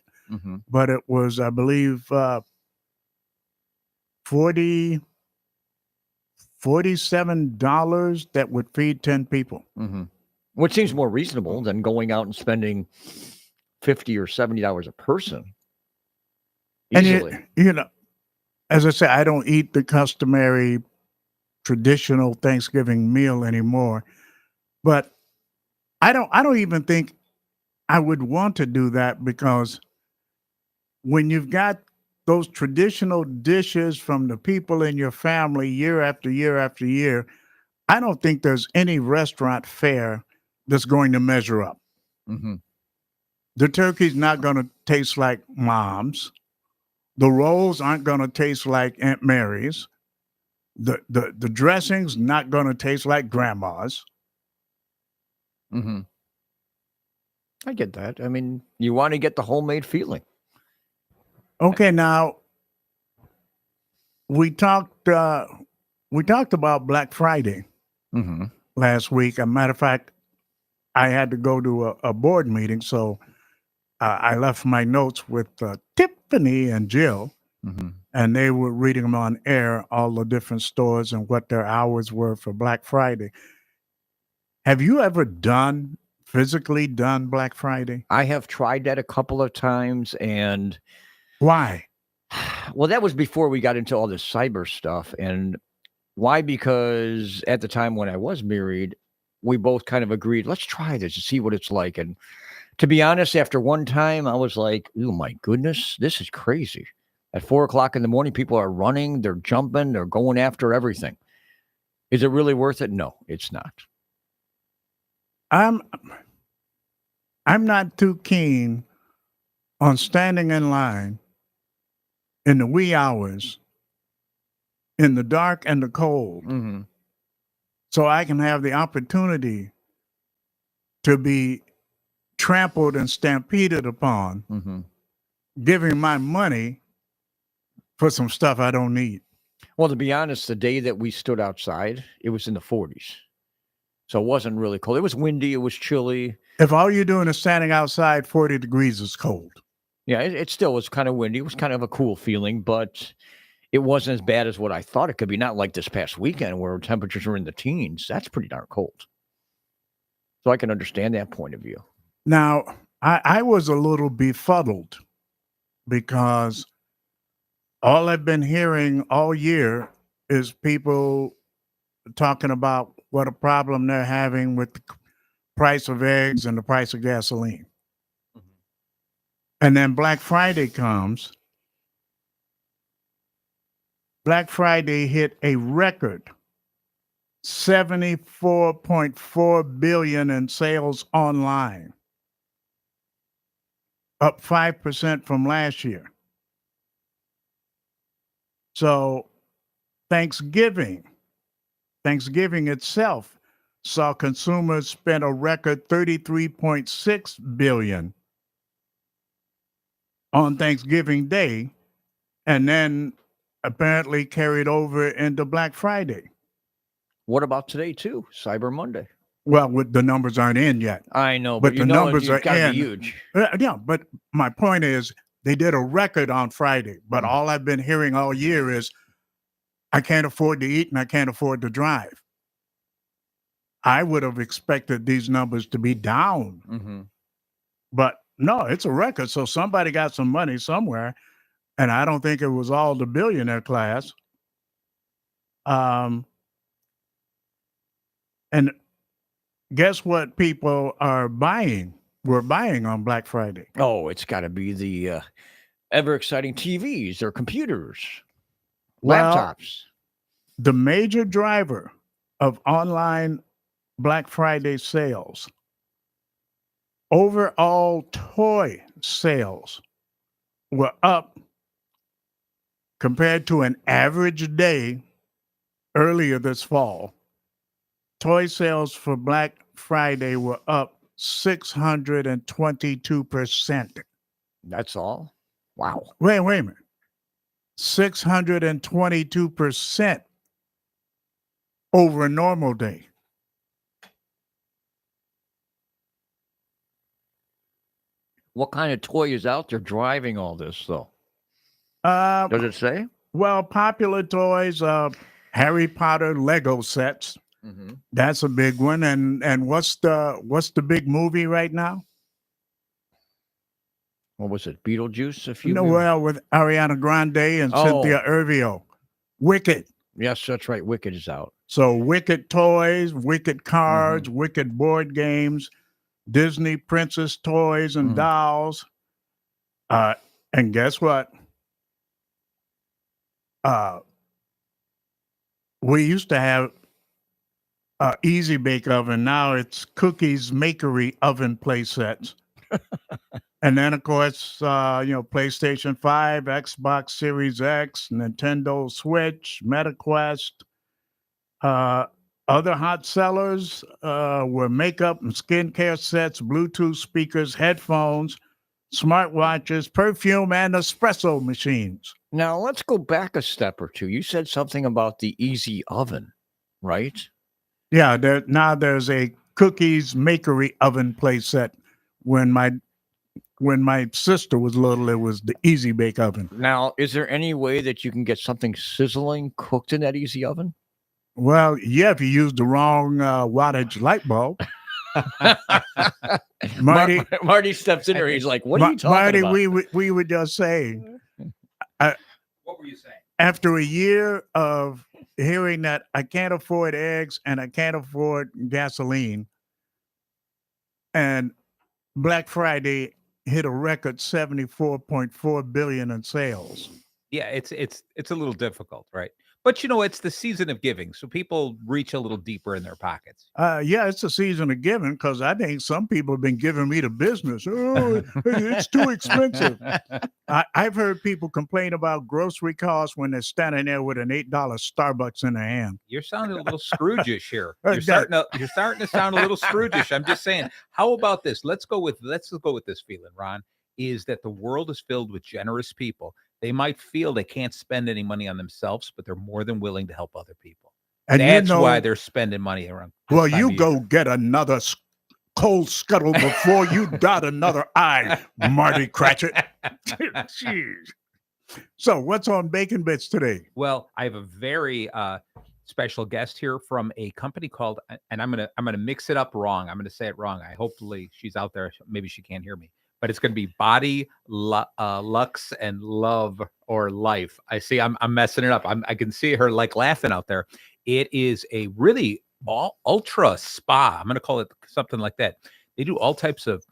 S5: But it was, I believe, $47 that would feed 10 people.
S4: Which seems more reasonable than going out and spending $50 or $70 a person. Easily.
S5: And you know, as I say, I don't eat the customary traditional Thanksgiving meal anymore. But I don't even think I would want to do that, because when you've got those traditional dishes from the people in your family year after year after year, I don't think there's any restaurant fare that's going to measure up. The turkey's not going to taste like Mom's. The rolls aren't going to taste like Aunt Mary's. The dressing's not going to taste like Grandma's.
S4: I get that. I mean, you want to get the homemade feeling.
S5: Okay, now we talked about Black Friday
S4: Mm-hmm.
S5: last week. As a matter of fact, I had to go to a board meeting, so I left my notes with Tiffany and Jill,
S4: Mm-hmm.
S5: and they were reading them on air, all the different stores and what their hours were for Black Friday. Have you ever physically done Black Friday?
S4: I have tried that a couple of times, and
S5: Why?
S4: well, that was before we got into all this cyber stuff. And why? Because at the time when I was married, we both kind of agreed, let's try this and see what it's like. And to be honest, after one time, I was like, oh my goodness, this is crazy. At 4:00 in the morning, people are running, they're jumping, they're going after everything. Is it really worth it? No, it's not.
S5: I'm not too keen on standing in line in the wee hours, in the dark and the cold,
S4: Mm-hmm.
S5: so I can have the opportunity to be trampled and stampeded upon,
S4: Mm-hmm.
S5: giving my money for some stuff I don't need.
S4: Well, to be honest, the day that we stood outside, it was in the 40s. So it wasn't really cold. It was windy. It was chilly.
S5: If all you're doing is standing outside, 40 degrees is cold.
S4: Yeah, it still was kind of windy. It was kind of a cool feeling, but it wasn't as bad as what I thought it could be. Not like this past weekend where temperatures were in the teens. That's pretty darn cold. So I can understand that point of view.
S5: Now, I was a little befuddled because all I've been hearing all year is people talking about what a problem they're having with the price of eggs and the price of gasoline.
S4: Mm-hmm.
S5: And then Black Friday comes. Black Friday hit a record $74.4 billion in sales online, up 5% from last year. So Thanksgiving itself saw consumers spend a record $33.6 billion on Thanksgiving Day, and then apparently carried over into Black Friday.
S4: What about today, too? Cyber Monday.
S5: Well, the numbers aren't in yet.
S4: I know,
S5: but the numbers are
S4: gotta
S5: in.
S4: be huge.
S5: Yeah, but my point is they did a record on Friday, but
S4: Mhm.
S5: all I've been hearing all year is I can't afford to eat and I can't afford to drive. I would have expected these numbers to be down,
S4: Mm-hmm.
S5: but no, it's a record. So somebody got some money somewhere, and I don't think it was all the billionaire class. And guess what people are buying? We're buying on Black Friday.
S4: Oh, it's got to be the ever exciting TVs or computers,
S5: Well,
S4: laptops.
S5: the major driver of online Black Friday sales, overall toy sales were up compared to an average day earlier this fall. Toy sales for Black Friday were up 622%.
S4: That's all? Wow.
S5: Wait a minute. 622% over a normal day.
S4: What kind of toy is out there driving all this, though?
S5: Does
S4: Does it say?
S5: Well, popular toys, Harry Potter Lego sets.
S4: Mm-hmm.
S5: That's a big one. And what's the big movie right now?
S4: What was it? Beetlejuice? A few.
S5: No, well, with Ariana Grande and Cynthia Erivo. Wicked.
S4: Yes, that's right. Wicked is out.
S5: So Wicked toys, Wicked cards, Wicked board games, Disney princess toys and dolls. And guess what? We used to have Easy Bake Oven. Now it's Cookies Makery oven play sets. And then, of course, PlayStation 5, Xbox Series X, Nintendo Switch, MetaQuest. Other hot sellers were makeup and skincare sets, Bluetooth speakers, headphones, smartwatches, perfume, and espresso machines.
S4: Now let's go back a step or two. You said something about the easy oven, right?
S5: Yeah, now there's a cookies makery oven playset. When my sister was little, it was the Easy Bake Oven.
S4: Now, is there any way that you can get something sizzling cooked in that easy oven?
S5: Well, yeah, if you use the wrong wattage light bulb.
S4: Marty steps in there. He's like, "What are you talking about?"
S5: We were just saying.
S13: What were you saying?
S5: After a year of hearing that I can't afford eggs and I can't afford gasoline, and Black Friday hit a record 74.4 billion in sales.
S13: Yeah, it's a little difficult, right? But it's the season of giving, so people reach a little deeper in their pockets.
S5: Yeah, it's a season of giving because I think some people have been giving me the business. Oh, it's too expensive. I've heard people complain about grocery costs when they're standing there with an $8 Starbucks in their hand.
S13: You're sounding a little Scrooge-ish here. You're starting to sound a little Scrooge-ish. I'm just saying. How about this? Let's go with this feeling, Ron. Is that the world is filled with generous people. They might feel they can't spend any money on themselves, but they're more than willing to help other people. And that's why they're spending money around.
S5: Well, you go get another cold scuttle before you dot another I, Marty Cratchit. Jeez. So what's on Bacon Bits today?
S13: Well, I have a very special guest here from a company called, and I'm gonna mix it up wrong. I'm gonna say it wrong. Hopefully she's out there. Maybe she can't hear me. But it's going to be Body, Lux, and Love or Life. I see I'm messing it up. I can see her like laughing out there. It is a really ultra spa. I'm going to call it something like that. They do all types of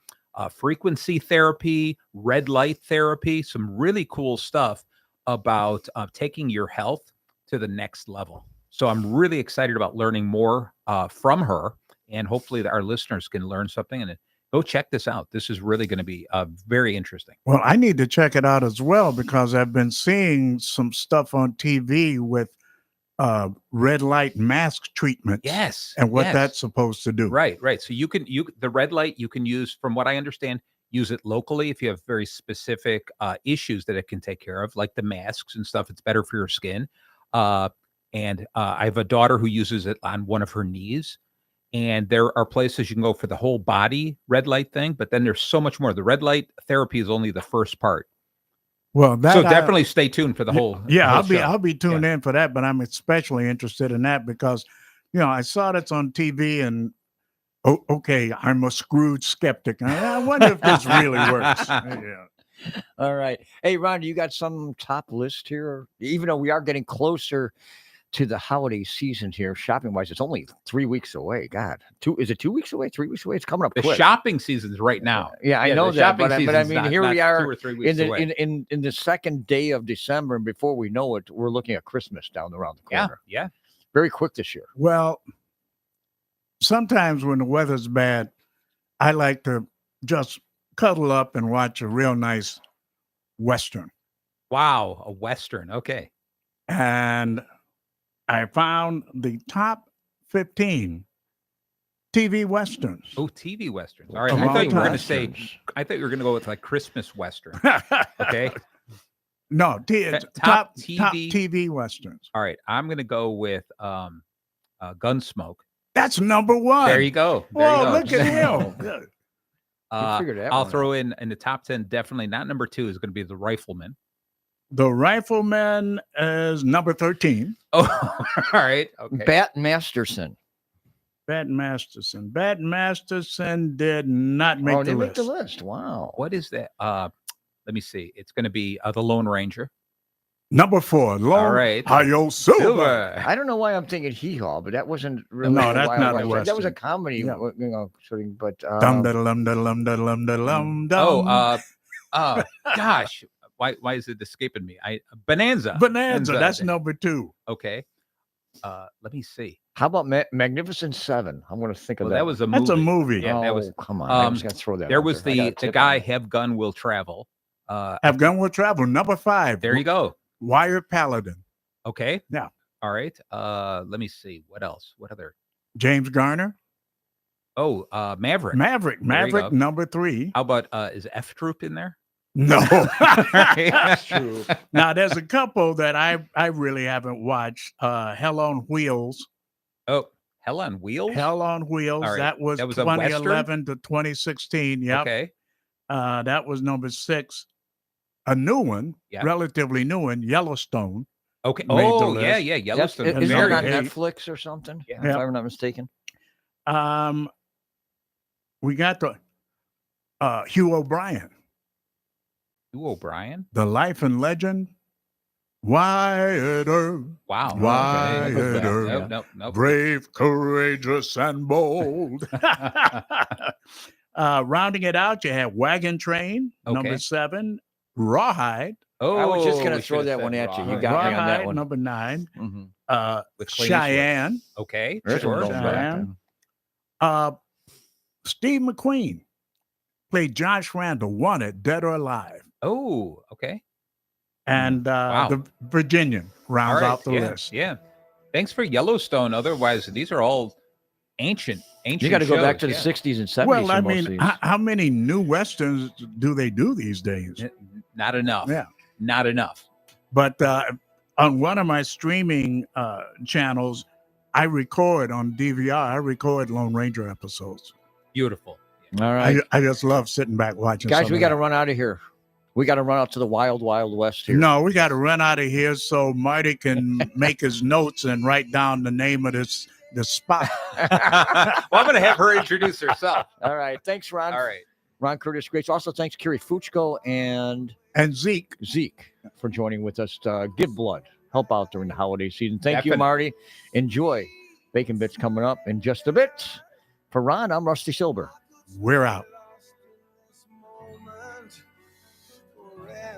S13: frequency therapy, red light therapy, some really cool stuff about taking your health to the next level. So I'm really excited about learning more from her, and hopefully our listeners can learn something. And go check this out. This is really going to be very interesting.
S5: Well, I need to check it out as well because I've been seeing some stuff on TV with red light mask treatments.
S13: Yes.
S5: And what that's supposed to do.
S13: Right. So the red light you can use, from what I understand, use it locally if you have very specific issues that it can take care of, like the masks and stuff. It's better for your skin. And I have a daughter who uses it on one of her knees. And there are places you can go for the whole body red light thing, but then there's so much more. The red light therapy is only the first part.
S5: Well,
S13: so definitely stay tuned for the whole.
S5: Yeah,
S13: whole
S5: I'll be tuned in for that, but I'm especially interested in that because, I saw that's on TV and okay, I'm a Scrooge skeptic. I wonder if this really works. Yeah.
S4: All right. Hey, Ron, you got some top list here? Even though we are getting closer to the holiday season here, shopping wise, it's only 3 weeks away. God, is it 2 weeks away? 3 weeks away? It's coming up.
S13: The
S4: quick.
S13: Shopping season is right now.
S4: Yeah, I know that, but I mean, here we are
S13: 2 or 3 weeks away.
S4: in the second day of December, and before we know it, we're looking at Christmas down around the corner.
S13: Yeah,
S4: very quick this year.
S5: Well, sometimes when the weather's bad, I like to just cuddle up and watch a real nice Western.
S13: Wow, a Western. Okay.
S5: And I found the top 15 TV Westerns.
S13: Oh, TV Westerns. All right. I thought you were going to go with like Christmas Western. Okay.
S5: No, top TV Westerns.
S13: All right. I'm going to go with Gunsmoke.
S5: That's number one.
S13: There you go.
S5: Whoa, look at him.
S13: I'll throw in the top 10, definitely not number 2 is going to be The Rifleman.
S5: The Rifleman is number 13.
S13: Oh, all right. Okay.
S4: Bat Masterson.
S5: Bat Masterson did not make the list.
S4: Make the list. Wow.
S13: What is that? Let me see. It's going to be The Lone Ranger.
S5: Number 4.
S13: All right.
S5: Hi-Yo Silver.
S4: I don't know why I'm thinking Hee Haw, but that wasn't really.
S5: No, that's not a Western.
S4: That was a comedy, shooting, but.
S13: Gosh. Why is it escaping me? Bonanza.
S5: That's number 2.
S13: Okay. Let me see.
S4: How about Magnificent Seven? I'm going to think of that.
S13: That was a movie.
S5: That's a movie.
S13: Yeah, that was.
S4: Come on. I was going to throw that.
S13: There was the guy Have Gun Will Travel.
S5: Have Gun Will Travel. Number 5.
S13: There you go.
S5: Wire Paladin.
S13: Okay.
S5: Yeah.
S13: All right. Let me see. What else? What other
S5: James Garner.
S13: Oh, Maverick.
S5: Maverick.
S13: There you
S5: Maverick,
S13: go.
S5: number 3.
S13: How about is F Troop in there?
S5: No.
S13: That's
S5: true. Now, there's a couple that I really haven't watched. Hell on Wheels.
S13: Oh, Hell on Wheels?
S5: Hell on Wheels.
S13: All right.
S5: That was
S13: That was a Western?
S5: 2011 to 2016. Yep.
S13: Okay.
S5: That was number 6. A new one,
S13: Yeah.
S5: relatively new one, Yellowstone.
S13: Okay.
S5: made the
S13: Oh, yeah,
S5: list.
S13: yeah. Yellowstone.
S4: Is that
S5: Very
S4: on
S5: hate.
S4: Netflix or something?
S13: Yeah.
S4: If I'm not mistaken.
S5: We got the Hugh O'Brien,
S13: Hugh O'Brien?
S5: The Life and Legend, Wyatt Earp.
S13: Wow.
S5: Wyatt
S4: Okay.
S5: Earp.
S13: Nope.
S5: Brave, courageous, and bold. Rounding it out, you have Wagon Train, number
S13: Okay.
S5: 7, Rawhide.
S13: Oh,
S4: I was just going
S13: we
S4: to throw
S13: should've
S4: that
S13: said
S4: one at you. You
S13: Rawhide.
S4: got me on that
S5: Rawhide,
S4: one.
S5: number 9.
S4: Mhm.
S13: With Clint Eastwood.
S5: Cheyenne.
S13: Okay.
S4: There's
S13: Sure.
S4: one going back
S5: Cheyenne.
S4: then.
S5: Steve McQueen played Josh Randall, Wanted, Dead or Alive.
S13: Oh, okay.
S5: And
S13: Wow.
S5: the Virginian
S13: All
S5: rounds
S13: right.
S5: out the
S13: yeah,
S5: list.
S13: Yeah. Thanks for Yellowstone. Otherwise, these are all ancient.
S4: You got to go back to
S13: shows,
S4: the
S13: yeah.
S4: 60s and 70s.
S5: Well, I
S4: for most of
S5: mean,
S4: these.
S5: how many new Westerns do they do these days?
S13: Not enough.
S5: Yeah.
S13: Not enough.
S5: But on one of my streaming channels, I record on DVR, I record Lone Ranger episodes.
S13: Beautiful.
S4: All right.
S5: I just love sitting back watching.
S4: Guys,
S5: some
S4: we
S5: of
S4: got to
S5: that.
S4: run out of here. We got to run out to the wild, wild west here.
S5: No, we got to run out of here so Marty can make his notes and write down the name of the spot.
S13: Well, I'm going to have her introduce herself.
S4: All right. Thanks, Ron.
S13: All right.
S4: Ron Curtis Grace. Also, thanks, Kiri Fuchko and
S5: Zeke
S4: for joining with us to give blood, help out during the holiday season. Thank you,
S13: Definitely.
S4: Marty. Enjoy. Bacon Bits coming up in just a bit. For Ron, I'm Rusty Silver.
S5: We're out.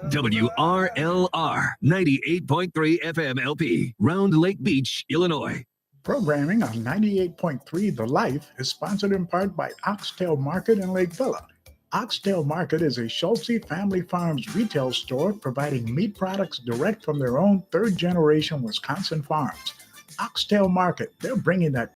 S3: WRLR 98.3 FM LP, Round Lake Beach, Illinois.
S5: Programming on 98.3 The Life is sponsored in part by Oxtail Market in Lake Villa. Oxtail Market is a Schultze Family Farms retail store providing meat products direct from their own third-generation Wisconsin farms. Oxtail Market, they're bringing that